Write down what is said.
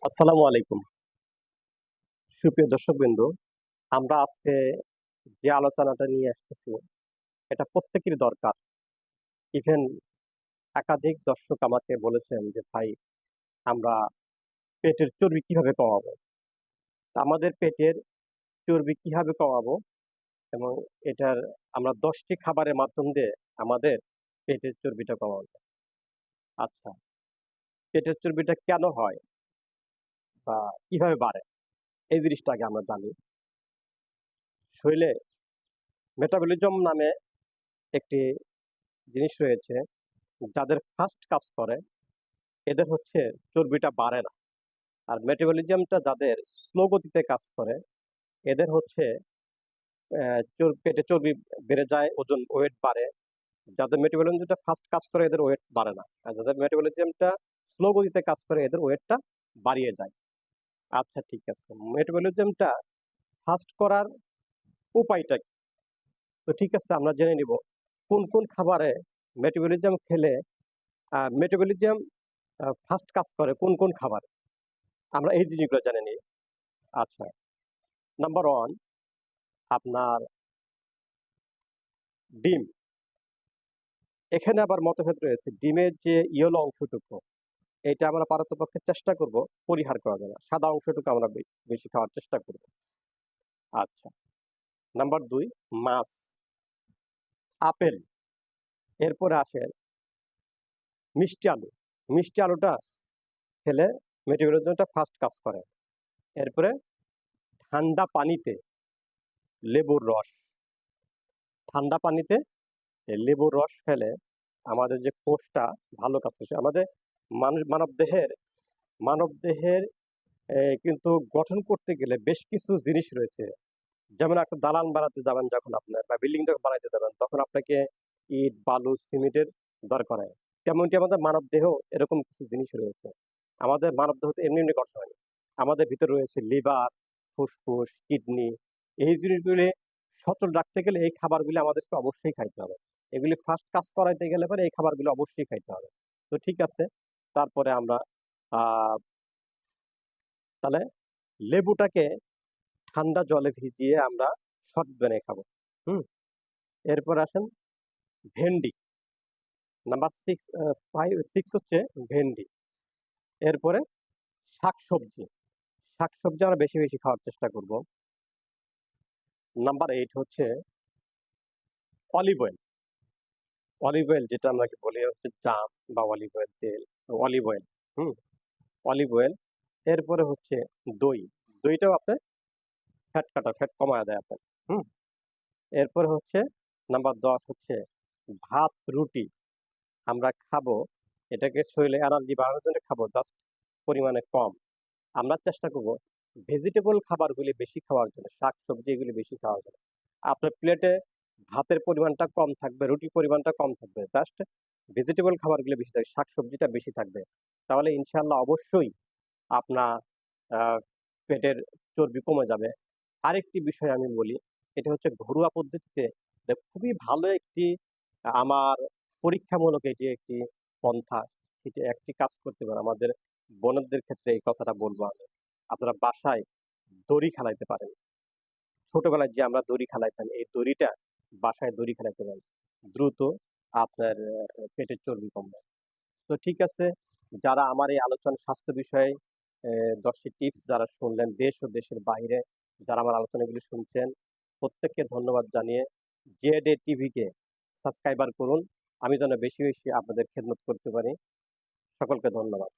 আসসালামু আলাইকুম। সুপ্রিয় দর্শকবৃন্দ, আমরা আজকে যে আলোচনাটা নিয়ে আসতেছি এটা প্রত্যেকেরই দরকার। ইভেন একাধিক দর্শক আমাকে বলেছেন যে ভাই, আমরা পেটের চর্বি কিভাবে কমাবো। তা আমাদের পেটের চর্বি কিভাবে কমাবো এবং এটার আমরা 10টি খাবারের মাধ্যম দিয়ে আমাদের পেটের চর্বিটা কমাবো। আচ্ছা, পেটের চর্বিটা কেন হয় বা কিভাবে বাড়ে এই জিনিসটা আগে আমরা জানি। শরীরে মেটাবলিজম নামে একটি জিনিস রয়েছে, যাদের ফাস্ট কাজ করে এদের হচ্ছে চর্বিটা বাড়ে না। আর মেটাবলিজমটা যাদের স্লো গতিতে কাজ করে এদের হচ্ছে পেটে চর্বি বেড়ে যায়, ওয়েট বাড়ে। যাদের মেটাবলিজমটা ফাস্ট কাজ করে এদের ওয়েট বাড়ে না, আর যাদের মেটাবলিজমটা স্লো গতিতে কাজ করে এদের ওয়েটটা বাড়িয়ে যায়। আচ্ছা, ঠিক আছে, মেটাবলিজমটা ফাস্ট করার উপায়টা কি? তো ঠিক আছে, আমরা জেনে নিব কোন কোন খাবারে মেটাবলিজম খেলে মেটাবলিজম ফাস্ট কাজ করে কোন কোন খাবারে। আমরা এই জিনিসগুলো জেনে নিই। আচ্ছা, নাম্বার ওয়ান, আপনার ডিম। এখানে আবার মতভেদ রয়েছে। ডিমের যে ইয়েলো অংশটুকু এটা আমরা পারতপক্ষে চেষ্টা করব পরিহার করা যাবে, সাদা অংশটুকু আমরা বেশি খাওয়ার চেষ্টা করব। আচ্ছা, নাম্বার দুই, মাছ, আপেল। এরপরে আসে মিষ্টি আলু। মিষ্টি আলুটা খেলে মেটাবলিজমটা ফাস্ট কাজ করে। এরপরে ঠান্ডা পানিতে লেবুর রস। ঠান্ডা পানিতে লেবুর রস খেলে আমাদের যে কোষটা ভালো কাজ করছে। আমাদের মানব দেহের কিন্তু গঠন করতে গেলে বেশ কিছু জিনিস রয়েছে। যেমন একটা দালান বানাতে যাবেন যখন আপনার, বা বিল্ডিং যখন বানাইতে যাবেন, তখন আপনাকে ইট, বালু, সিমেন্টের দরকার হয়। তেমনটি আমাদের মানব দেহ এরকম কিছু জিনিস রয়েছে। আমাদের মানব দেহ তো এমনি এমনি গঠন হয়নি। আমাদের ভিতরে রয়েছে লিভার, ফুসফুস, কিডনি। এই জিনিসগুলি সচল রাখতে গেলে এই খাবারগুলি আমাদেরকে অবশ্যই খাইতে হবে। এগুলি ফার্স্ট কাজ করাইতে গেলে পরে এই খাবারগুলো অবশ্যই খাইতে হবে। তো ঠিক আছে, তারপরে আমরা আহ তাহলে লেবুটাকে ঠান্ডা জলে ভিজিয়ে আমরা শরবত বানিয়ে খাবো। হুম। এরপর আসেন ভেন্ডি। নাম্বার সিক্স হচ্ছে ভেন্ডি। এরপরে শাকসবজি। শাকসবজি আমরা বেশি বেশি খাওয়ার চেষ্টা করব। নাম্বার 8 হচ্ছে অলিভ অয়েল। অলিভ অয়েল যেটা আমরা বলি হচ্ছে জাম বা অলিভ অয়েল তেল, অলিভ অয়েল। হুম, অলিভ অয়েল। এরপরে হচ্ছে দই। দইটাও আপনার ফ্যাট কমায় দেয় আপনার। হুম। এরপরে হচ্ছে নাম্বার 10 হচ্ছে ভাত রুটি আমরা খাবো। এটাকে শরীরে এনার্জি বাড়ানোর জন্য খাবো, জাস্ট পরিমাণে কম। আমরা চেষ্টা করব ভেজিটেবল খাবারগুলি বেশি খাওয়ার জন্য, শাক সবজি এগুলি বেশি খাওয়ার জন্য। আপনার প্লেটে ভাতের পরিমাণটা কম থাকবে, রুটির পরিমাণটা কম থাকবে, জাস্ট ভেজিটেবল খাবারগুলো বেশি থাকবে, শাক সবজিটা বেশি থাকবে। তাহলে ইনশাল্লাহ অবশ্যই আপনার আহ, পেটের চর্বি কমে যাবে। আরেকটি বিষয় আমি বলি, এটা হচ্ছে ঘরোয়া পদ্ধতিতে খুবই ভালো একটি আমার পরীক্ষামূলক এটি একটি পন্থা। সেটি একটি কাজ করতে পারে আমাদের বোনদের ক্ষেত্রে, এই কথাটা বলবো আমি। আপনারা বাসায় দড়ি খেলাইতে পারেন। ছোটবেলায় যে আমরা দড়ি খেলাইতাম, এই দড়িটা বাসায় দড়ি খেলাইতে পারেন, দ্রুত আপনার পেটের চর্বি কমবে। তো ঠিক আছে, যারা আমার এই আলোচনা স্বাস্থ্য বিষয়ে 10টি টিপস যারা শুনলেন, দেশ ও দেশের বাইরে যারা আমার আলোচনাগুলি শুনছেন, প্রত্যেককে ধন্যবাদ জানিয়ে জেড এ টিভিকে সাবস্ক্রাইবার করুন, আমি যেন বেশি বেশি আপনাদের খেদমত করতে পারি। সকলকে ধন্যবাদ।